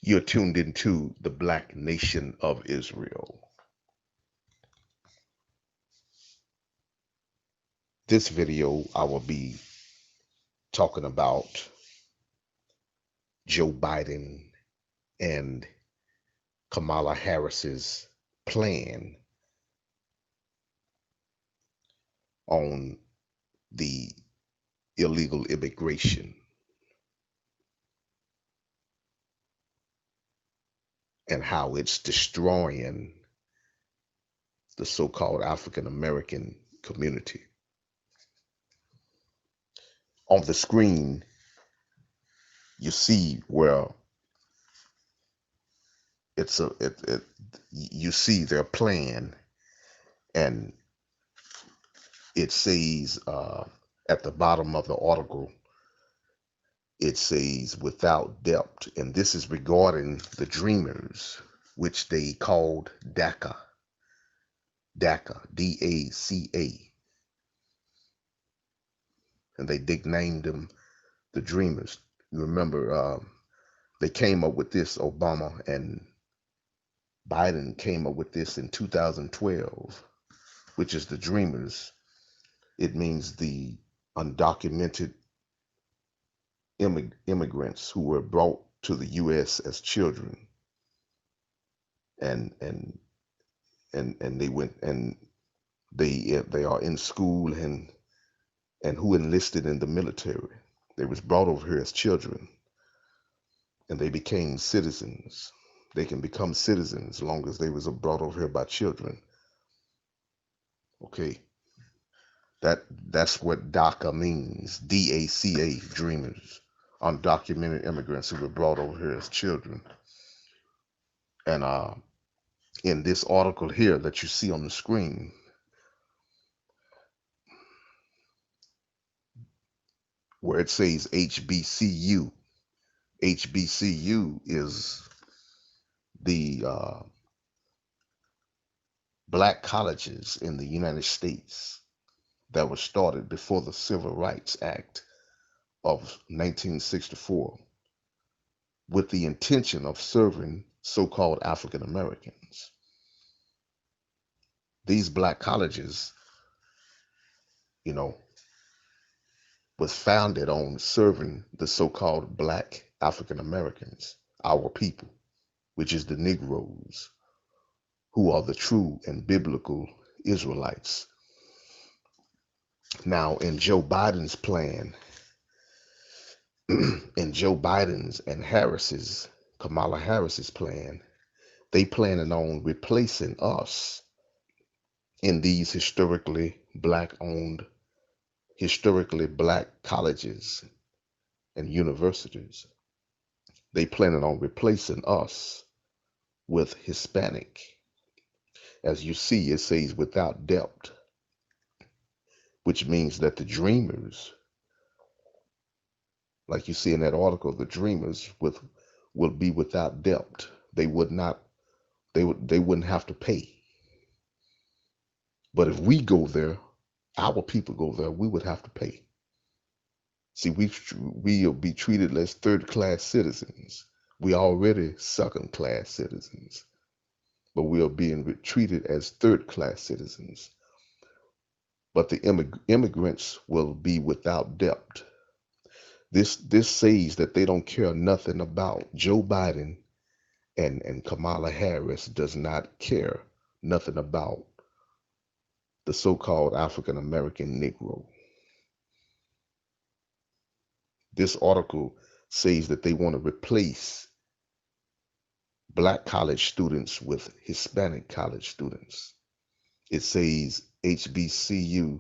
You're tuned into the Black Nation of Israel. This video, I will be talking about Joe Biden and Kamala Harris's plan on the illegal immigration and how it's destroying the so-called African American community. On the screen, you see where you see their plan, and it says at the bottom of the article, it says without depth, and this is regarding the Dreamers, which they called DACA, DACA, and they nicknamed them the Dreamers. You remember they came up with this, Obama and Biden came up with this in 2012, which is the Dreamers. It means the undocumented immigrants who were brought to the U.S. as children, and they went and they are in school and who enlisted in the military. They was brought over here as children, and they became citizens. They can become citizens as long as they was brought over here by children. Okay, that's what DACA means. DACA, Dreamers, undocumented immigrants who were brought over here as children. And in this article here that you see on the screen, where it says HBCU, HBCU is the black colleges in the United States that were started before the Civil Rights Act of 1964 with the intention of serving so-called African Americans. These black colleges, you know, was founded on serving the so-called black African Americans, our people, which is the Negroes, who are the true and biblical Israelites. Now, in Joe Biden's plan, in Joe Biden's and Kamala Harris's plan, they planning on replacing us in these historically black-owned, historically black colleges and universities. They planning on replacing us with Hispanic. As you see, it says without depth, which means that the Dreamers, like you see in that article, the Dreamers will be without depth. They wouldn't have to pay. But if we go there, our people go there, we would have to pay. See, we'll be treated as third-class citizens. We already second-class citizens, but we are being treated as third-class citizens. But the immigrants will be without depth. This says that they don't care nothing about Joe Biden and Kamala Harris does not care nothing about the so-called African American Negro. This article says that they want to replace black college students with Hispanic college students. It says HBCU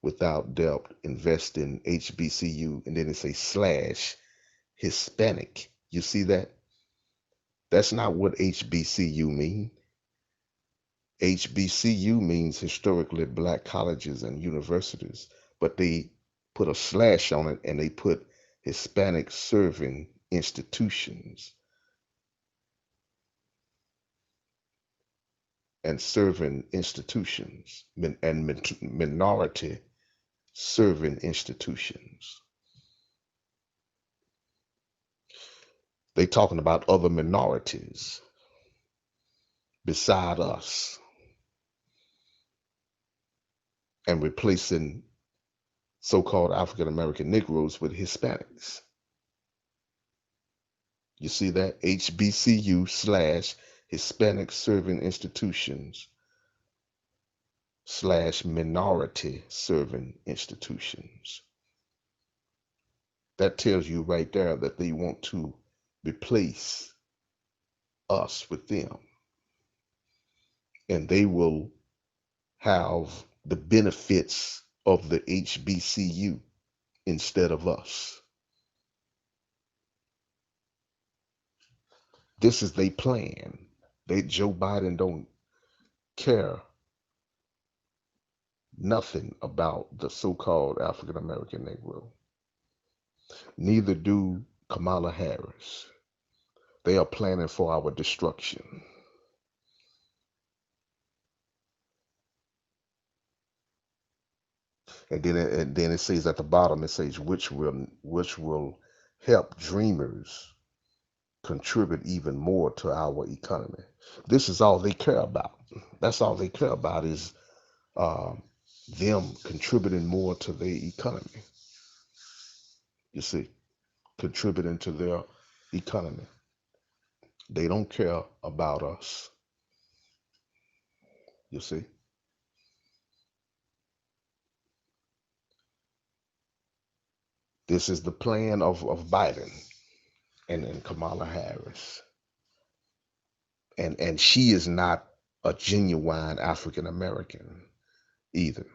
without depth, invest in HBCU, and then it says / Hispanic. You see that? That's not what HBCU mean. HBCU means historically black colleges and universities, but they put a slash on it and they put Hispanic serving institutions and serving institutions and minority serving institutions. They talking about other minorities beside us and replacing so-called African American Negroes with Hispanics. You see that? HBCU / Hispanic Serving Institutions / Minority Serving Institutions. That tells you right there that they want to replace us with them. And they will have the benefits of the HBCU instead of us. This is their plan. Joe Biden don't care nothing about the so-called African American Negro. Neither do Kamala Harris. They are planning for our destruction. And then it says at the bottom, it says which will help dreamers contribute even more to our economy. This is all they care about. That's all they care about is them contributing more to their economy. You see, contributing to their economy. They don't care about us. You see. This is the plan of Biden and Kamala Harris. And she is not a genuine African American either.